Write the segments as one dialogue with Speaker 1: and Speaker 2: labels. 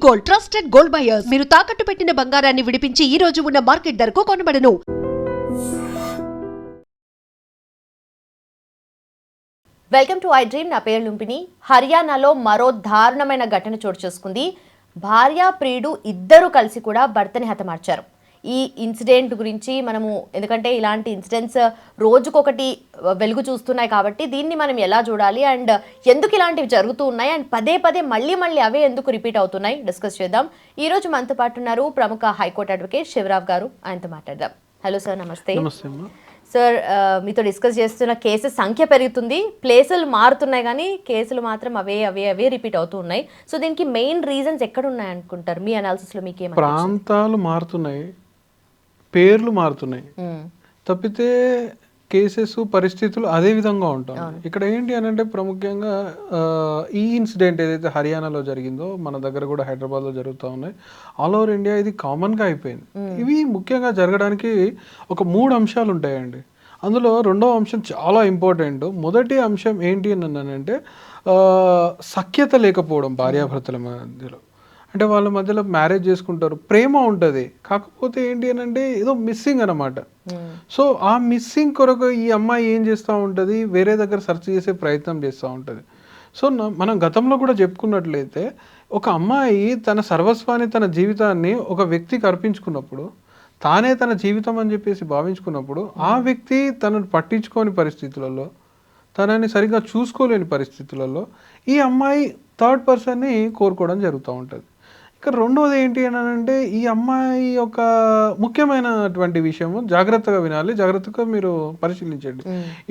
Speaker 1: Gold, trusted gold buyers. మీరు తాకట్టు పెట్టిన బంగారాన్ని విడిపించి ఈ రోజు ఉన్న మార్కెట్ ధరకు కొనబడను.
Speaker 2: Welcome to I dream. నా పేరు లుంపిని. హర్యానాలో మరో దారుణమైన ఘటన చోటు చేసుకుంది. భార్య ప్రియుడు ఇద్దరు కలిసి కూడా భర్తని హతమార్చారు. ఈ ఇన్సిడెంట్ గురించి మనము, ఎందుకంటే ఇలాంటి ఇన్సిడెంట్స్ రోజుకొకటి వెలుగు చూస్తున్నాయి కాబట్టి దీన్ని మనం ఎలా చూడాలి అండ్ ఎందుకు ఇలాంటివి జరుగుతూ ఉన్నాయి అండ్ పదే పదే మళ్ళీ అవే ఎందుకు రిపీట్ అవుతున్నాయి డిస్కస్ చేద్దాం. ఈరోజు మనతో పాటు ఉన్నారు ప్రముఖ హైకోర్టు అడ్వకేట్ శివరావ్ గారు. ఆయనతో మాట్లాడదాం. హలో సార్, నమస్తే. సార్, మీతో డిస్కస్ చేస్తున్న కేసెస్ సంఖ్య పెరుగుతుంది, ప్లేసులు మారుతున్నాయి కానీ కేసులు మాత్రం అవే రిపీట్ అవుతూ ఉన్నాయి. సో దీనికి మెయిన్ రీజన్స్ ఎక్కడ ఉన్నాయి అనుకుంటారు మీ అనాలిసిస్లో? మీకు
Speaker 3: ప్రాంతాలు మారుతున్నాయి, పేర్లు మారుతున్నాయి తప్పితే కేసెస్ పరిస్థితులు అదే విధంగా ఉంటాయి. ఇక్కడ ఏంటి అని అంటే ప్రముఖంగా ఈ ఇన్సిడెంట్ ఏదైతే హర్యానాలో జరిగిందో మన దగ్గర కూడా హైదరాబాద్లో జరుగుతూ ఉన్నాయి. ఆల్ ఓవర్ ఇండియా ఇది కామన్గా అయిపోయింది. ఇవి ముఖ్యంగా జరగడానికి ఒక 3 అంశాలు ఉంటాయండి. అందులో రెండవ అంశం చాలా ఇంపార్టెంట్. మొదటి అంశం ఏంటి అని అంటే సఖ్యత లేకపోవడం భార్యాభర్తల మధ్యలో. అంటే వాళ్ళ మధ్యలో మ్యారేజ్ చేసుకుంటారు, ప్రేమ ఉంటుంది, కాకపోతే ఏంటి అని అంటే ఏదో మిస్సింగ్ అనమాట. సో ఆ మిస్సింగ్ కొరకు ఈ అమ్మాయి ఏం చేస్తూ ఉంటుంది, వేరే దగ్గర సెర్చ్ చేసే ప్రయత్నం చేస్తూ ఉంటుంది. సో మనం గతంలో కూడా చెప్పుకున్నట్లయితే ఒక అమ్మాయి తన సర్వస్వాన్ని, తన జీవితాన్ని ఒక వ్యక్తికి అర్పించుకున్నప్పుడు, తానే తన జీవితం అని చెప్పేసి భావించుకున్నప్పుడు ఆ వ్యక్తి తనను పట్టించుకోని పరిస్థితులలో, తనని సరిగ్గా చూసుకోలేని పరిస్థితులలో ఈ అమ్మాయి థర్డ్ పర్సన్ని కోరుకోవడం జరుగుతూ ఉంటుంది. ఇక రెండోది ఏంటి అని అంటే ఈ అమ్మాయి యొక్క ముఖ్యమైనటువంటి విషయము జాగ్రత్తగా వినాలి, జాగ్రత్తగా మీరు పరిశీలించండి.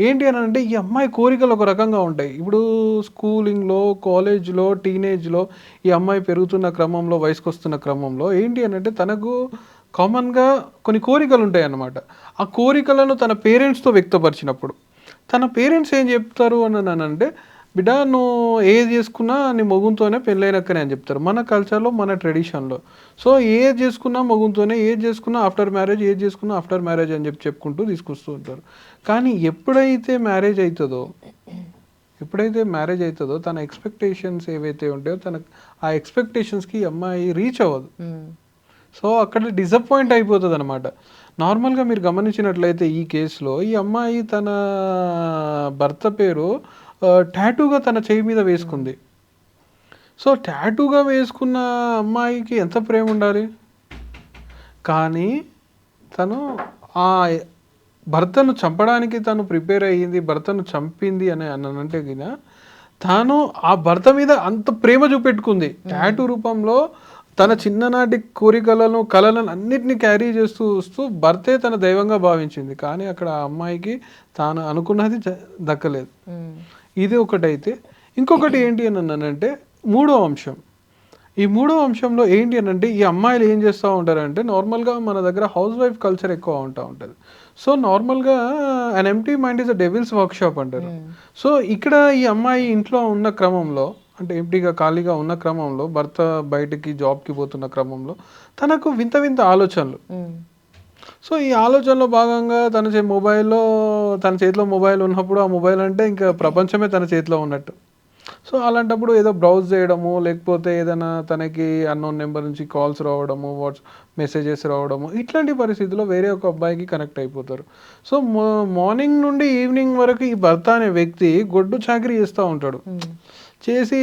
Speaker 3: ఏంటి అని అంటే ఈ అమ్మాయి కోరికలు ఒక రకంగా ఉంటాయి. ఇప్పుడు స్కూలింగ్లో, కాలేజ్లో, టీనేజ్లో ఈ అమ్మాయి పెరుగుతున్న క్రమంలో, వయసుకు వస్తున్న క్రమంలో ఏంటి అని అంటే తనకు కామన్గా కొన్ని కోరికలు ఉంటాయి అన్నమాట. ఆ కోరికలను తన పేరెంట్స్తో వ్యక్తపరిచినప్పుడు తన పేరెంట్స్ ఏం చెప్తారు అని అంటే, బిడ్డ నువ్వు ఏది చేసుకున్నా నీ మొగుంతోనే పెళ్ళైనక్కనే అని చెప్తారు మన కల్చర్లో, మన ట్రెడిషన్లో. సో ఏది చేసుకున్నా మొగుంతోనే, ఏది చేసుకున్నా ఆఫ్టర్ మ్యారేజ్, ఏది చేసుకున్నా ఆఫ్టర్ మ్యారేజ్ అని చెప్పుకుంటూ తీసుకొస్తూ ఉంటారు. కానీ ఎప్పుడైతే మ్యారేజ్ అవుతుందో తన ఎక్స్పెక్టేషన్స్ ఏవైతే ఉంటాయో ఆ ఎక్స్పెక్టేషన్స్కి అమ్మాయి రీచ్ అవ్వదు. సో అక్కడ డిసప్పాయింట్ అయిపోతుంది అనమాట. నార్మల్గా మీరు గమనించినట్లయితే ఈ కేసులో ఈ అమ్మాయి తన భర్త పేరు టాటూగా తన చేయి మీద వేసుకుంది. సో టాటూగా వేసుకున్న అమ్మాయికి ఎంత ప్రేమ ఉండాలి, కానీ తను ఆ భర్తను చంపడానికి తను ప్రిపేర్ అయ్యింది, భర్తను చంపింది అని అంటే గిన తాను ఆ భర్త మీద అంత ప్రేమ చూపెట్టుకుంది. టాటూ రూపంలో తన చిన్ననాటి కోరికలను, కళలను అన్నిటినీ క్యారీ చేస్తూ వస్తూ భర్తే తన దైవంగా భావించింది. కానీ అక్కడ ఆ అమ్మాయికి తాను అనుకున్నది దక్కలేదు. ఇది ఒకటైతే, ఇంకొకటి ఏంటి అని అన్నానంటే మూడో అంశం. ఈ మూడో అంశంలో ఏంటి అని అంటే ఈ అమ్మాయిలు ఏం చేస్తూ ఉంటారంటే, నార్మల్గా మన దగ్గర హౌస్ వైఫ్ కల్చర్ ఎక్కువ ఉంటుంది. సో నార్మల్గా an empty mind is a devil's workshop అంటారు. సో ఇక్కడ ఈ అమ్మాయి ఇంట్లో ఉన్న క్రమంలో, అంటే ఎంప్టీగా ఖాళీగా ఉన్న క్రమంలో, భర్త బయటికి జాబ్కి పోతున్న క్రమంలో తనకు వింత వింత ఆలోచనలు. సో ఈ ఆలోచనలో భాగంగా తన చేతిలో మొబైల్ ఉన్నప్పుడు ఆ మొబైల్ అంటే ఇంకా ప్రపంచమే తన చేతిలో ఉన్నట్టు. సో అలాంటప్పుడు ఏదో బ్రౌజ్ చేయడము, లేకపోతే ఏదైనా తనకి అన్నోన్ నెంబర్ నుంచి కాల్స్ రావడము, మెసేజెస్ రావడము, ఇట్లాంటి పరిస్థితుల్లో వేరే ఒక అబ్బాయికి కనెక్ట్ అయిపోతారు. సో మార్నింగ్ నుండి ఈవినింగ్ వరకు ఈ భర్త అనే వ్యక్తి గొడ్డు చాకరీ చేస్తూ ఉంటాడు. చేసి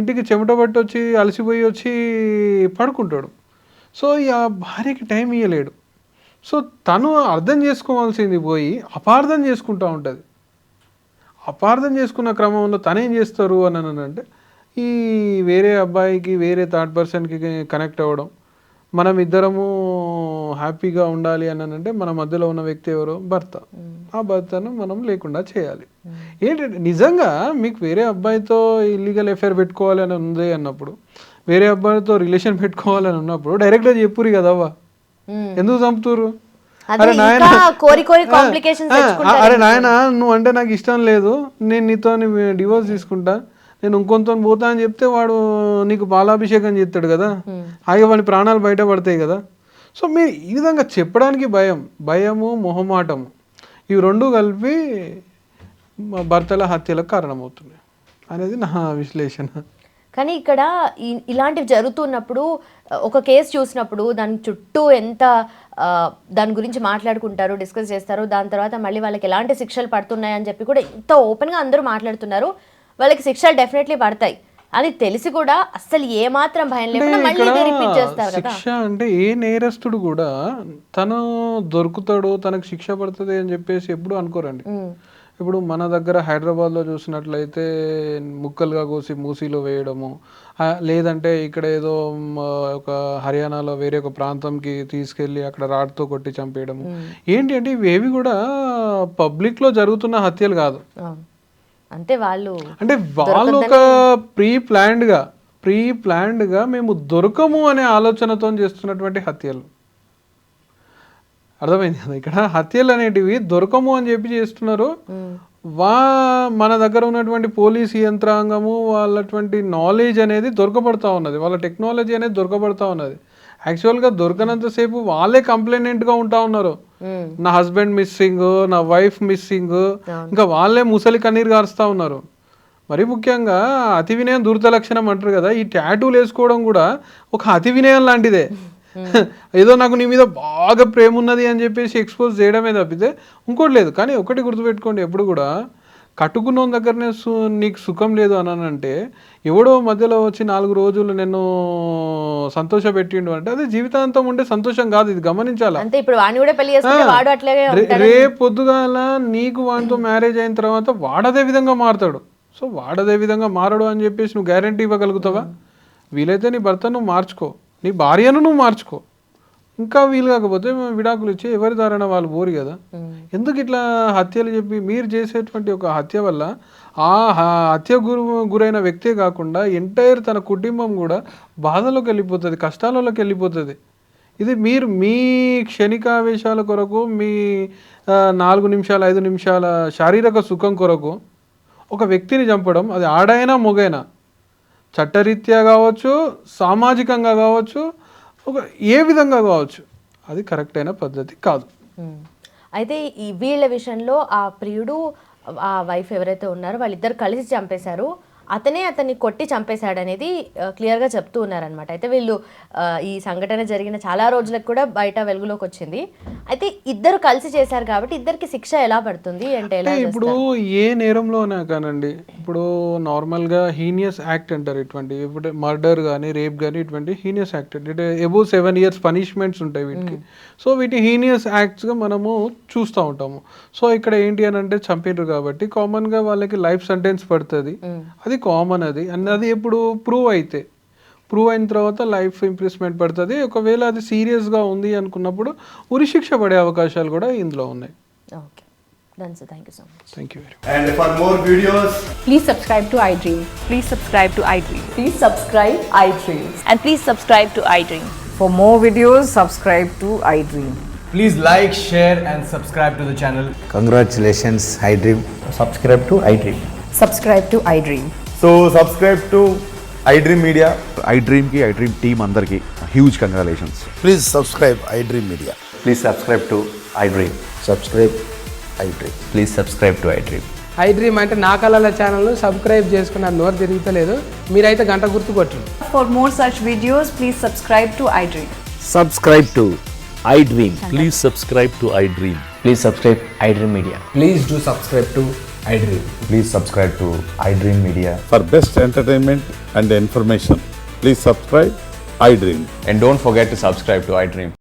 Speaker 3: ఇంటికి చెమట పట్టి వచ్చి అలసిపోయి వచ్చి పడుకుంటాడు. సో ఆ భార్యకి టైం ఇవ్వలేడు. సో తను అర్థం చేసుకోవాల్సింది పోయి అపార్థం చేసుకుంటూ ఉంటుంది. అపార్థం చేసుకున్న క్రమంలో తనేం చేస్తారు అని అంటే ఈ వేరే అబ్బాయికి, వేరే థర్డ్ పర్సన్కి కనెక్ట్ అవ్వడం. మనం ఇద్దరము హ్యాపీగా ఉండాలి అని అంటే మన మధ్యలో ఉన్న వ్యక్తి ఎవరో భర్త. ఆ భర్తను మనం లేకుండా చేయాలి. ఏంటంటే నిజంగా మీకు వేరే అబ్బాయితో ఇల్లీగల్ అఫైర్ పెట్టుకోవాలి అని ఉంది అన్నప్పుడు, వేరే అబ్బాయితో రిలేషన్ పెట్టుకోవాలని ఉన్నప్పుడు డైరెక్ట్గా చెప్పురు కదవ్వా, ఎందుకు చంపుతురు? అరే నాయన నువ్వు అంటే నాకు ఇష్టం లేదు, నేను నీతో డివోర్స్ తీసుకుంటా, నేను ఇంకొంత పోతా అని చెప్తే వాడు నీకు పాలాభిషేకం చేస్తాడు కదా, అలాగే వాడి ప్రాణాలు బయట పడతాయి కదా. సో మీరు ఈ విధంగా చెప్పడానికి భయము, మొహమాటము ఇవి రెండు కలిపి భర్తల హత్యలకు కారణమవుతున్నాయి అనేది నా విశ్లేషణ.
Speaker 2: కానీ ఇక్కడ ఇలాంటివి జరుగుతున్నప్పుడు ఒక కేసు చూసినప్పుడు దాని చుట్టూ ఎంత దాని గురించి మాట్లాడుకుంటారు, డిస్కస్ చేస్తారు, దాని తర్వాత మళ్ళీ వాళ్ళకి ఎలాంటి శిక్షలు పడుతున్నాయని చెప్పి కూడా ఇంత ఓపెన్గా అందరూ మాట్లాడుతున్నారు. వాళ్ళకి శిక్షలు డెఫినెట్లీ పడతాయి అని తెలిసి కూడా అసలు ఏమాత్రం భయం లేకుండా మళ్ళీ రిపీట్ చేస్తారు కదా.
Speaker 3: శిక్ష అంటే ఏ నేరస్తుడు కూడా తను దొరుకుతాడు, తనకు శిక్ష పడుతుంది అని చెప్పేసి ఎప్పుడు అనుకోరండి. ఇప్పుడు మన దగ్గర హైదరాబాద్లో చూసినట్లయితే ముక్కలుగా కోసి మూసీలో వేయడము, లేదంటే ఇక్కడ ఏదో ఒక హర్యానాలో వేరే ఒక ప్రాంతంకి తీసుకెళ్ళి అక్కడ రాడ్తో కొట్టి చంపేయడము. ఏంటి అంటే ఇవేవి కూడా పబ్లిక్లో జరుగుతున్న హత్యలు కాదు.
Speaker 2: అంటే వాళ్ళు
Speaker 3: ఒక ప్రీ ప్లాన్డ్గా మేము దొరకము అనే ఆలోచనతో చేస్తున్నటువంటి హత్యలు. అర్థమైంది కదా, ఇక్కడ హత్యలు అనేటివి దొరకము అని చెప్పి చేస్తున్నారు. మన దగ్గర ఉన్నటువంటి పోలీస్ యంత్రాంగము వాళ్ళటువంటి నాలెడ్జ్ అనేది దొరకబడతా ఉన్నది, వాళ్ళ టెక్నాలజీ అనేది దొరకబడతా ఉన్నది. యాక్చువల్గా దొరకనంతసేపు వాళ్ళే కంప్లైంట్గా ఉంటా ఉన్నారు, నా హస్బెండ్ మిస్సింగ్, నా వైఫ్ మిస్సింగ్, ఇంకా వాళ్ళే ముసలి కన్నీరు గారుస్తూ ఉన్నారు. మరి ముఖ్యంగా అతి వినయం దురద లక్షణం అంటారు కదా, ఈ టాటూలు వేసుకోవడం కూడా ఒక అతి వినయం లాంటిదే. ఏదో నాకు నీ మీద బాగా ప్రేమ ఉన్నది అని చెప్పేసి ఎక్స్పోజ్ చేయడమే తప్పితే ఇంకోటి లేదు. కానీ ఒకటి గుర్తుపెట్టుకోండి, ఎప్పుడు కూడా కట్టుకున్న దగ్గరనే నీకు సుఖం లేదు అనంటే ఎవడో మధ్యలో వచ్చి 4 రోజులు నేను సంతోష పెట్టిండు అంటే అది జీవితాంతం ఉండే సంతోషం కాదు, ఇది గమనించాలా. రేపు పొద్దుగాల నీకు వాడితో మ్యారేజ్ అయిన తర్వాత వాడదే విధంగా మారుతాడు. సో వాడదే విధంగా మారడు అని చెప్పేసి నువ్వు గ్యారంటీ ఇవ్వగలుగుతావా? వీలైతే నీ భర్త నువ్వు మార్చుకో, నీ భార్యను నువ్వు మార్చుకో. ఇంకా వీలు కాకపోతే విడాకులు ఇచ్చి ఎవరి దారైన వాళ్ళు పోరు కదా. ఎందుకు ఇట్లా హత్యలు చెప్పి మీరు చేసేటువంటి ఒక హత్య వల్ల ఆ హత్య గురైన వ్యక్తే కాకుండా ఎంటైర్ తన కుటుంబం కూడా బాధలోకి వెళ్ళిపోతుంది, కష్టాలలోకి వెళ్ళిపోతుంది. ఇది మీరు మీ క్షణికావేశాల కొరకు, మీ 4 నిమిషాల 5 నిమిషాల శారీరక సుఖం కొరకు ఒక వ్యక్తిని చంపడం, అది ఆడైనా మొగైనా, చట్టరీత్యా కావచ్చు, సామాజికంగా కావచ్చు, ఒక ఏ విధంగా కావచ్చు, అది కరెక్ట్ అయిన పద్ధతి కాదు.
Speaker 2: అయితే ఈ వీళ్ళ విషయంలో ఆ ప్రియుడు ఆ వైఫ్ ఎవరైతే ఉన్నారో వాళ్ళిద్దరు కలిసి చంపేశారు, అతన్ని కొట్టి చంపేశాడనేది క్లియర్గా చెప్తూ ఉన్నారనమాట. అయితే వీళ్ళు ఈ సంఘటన జరిగిన చాలా రోజులకు కూడా బయట వెలుగులోకి వచ్చింది. అయితే ఇద్దరు కలిసి చేశారు కాబట్టి ఇద్దరికి శిక్ష ఎలా పడుతుంది అంటే
Speaker 3: ఇప్పుడు ఏ నేరంలోనే కానండి, ఇప్పుడు నార్మల్గా హీనియస్ యాక్ట్ అంటారు ఇటువంటి, ఇప్పుడు మర్డర్ కానీ రేప్ కానీ ఇటువంటి హీనియస్ యాక్ట్ అంటే అబోవ్ 7 years పనిష్మెంట్స్ ఉంటాయి వీటికి. సో వీటి హీనియస్ యాక్ట్స్గా మనము చూస్తూ ఉంటాము. సో ఇక్కడ ఏంటి అని అంటే చంపినారు కాబట్టి కామన్గా వాళ్ళకి లైఫ్ సెంటెన్స్ పడుతుంది, అది కామన్. అది అన్నది ఎప్పుడు ప్రూవ్ అయిన తర్వాత లైఫ్ ఇంప్రెస్మెంట్ పడుతుంది. ఒకవేళ అది సీరియస్గా ఉంది అనుకున్నప్పుడు ఉరిశిక్ష పడే అవకాశాలు కూడా ఇందులో ఉన్నాయి.
Speaker 2: Okay, done sir, thank you so much.
Speaker 3: Thank you very much.
Speaker 4: And for more videos,
Speaker 5: please subscribe to iDream.
Speaker 6: Please subscribe to iDream.
Speaker 5: Please subscribe iDream.
Speaker 6: And please subscribe to iDream.
Speaker 5: For more videos, subscribe to iDream.
Speaker 4: please like, share and subscribe to the channel.
Speaker 7: Congratulations, iDream.
Speaker 4: Subscribe to iDream.
Speaker 5: Subscribe to iDream.
Speaker 4: So subscribe to iDream Media.
Speaker 8: iDream ki iDream team andarki huge congratulations.
Speaker 7: Please subscribe iDream Media.
Speaker 9: Please subscribe to iDream.
Speaker 7: Subscribe iDream.
Speaker 9: Please subscribe to iDream.
Speaker 10: iDream అంటే నా కళల channel subscribe చేసుకున్న నోరు తిరుగుతలేదు, మీరైతే గంట గుర్తు కొట్టండి.
Speaker 5: For more such videos, please subscribe to iDream.
Speaker 7: Subscribe to iDream.
Speaker 8: Please subscribe to iDream.
Speaker 9: Please subscribe iDream Media.
Speaker 4: Please do subscribe to iDream.
Speaker 9: Please subscribe to iDream Media.
Speaker 8: For best entertainment and information, please subscribe iDream.
Speaker 9: And don't forget to subscribe to iDream.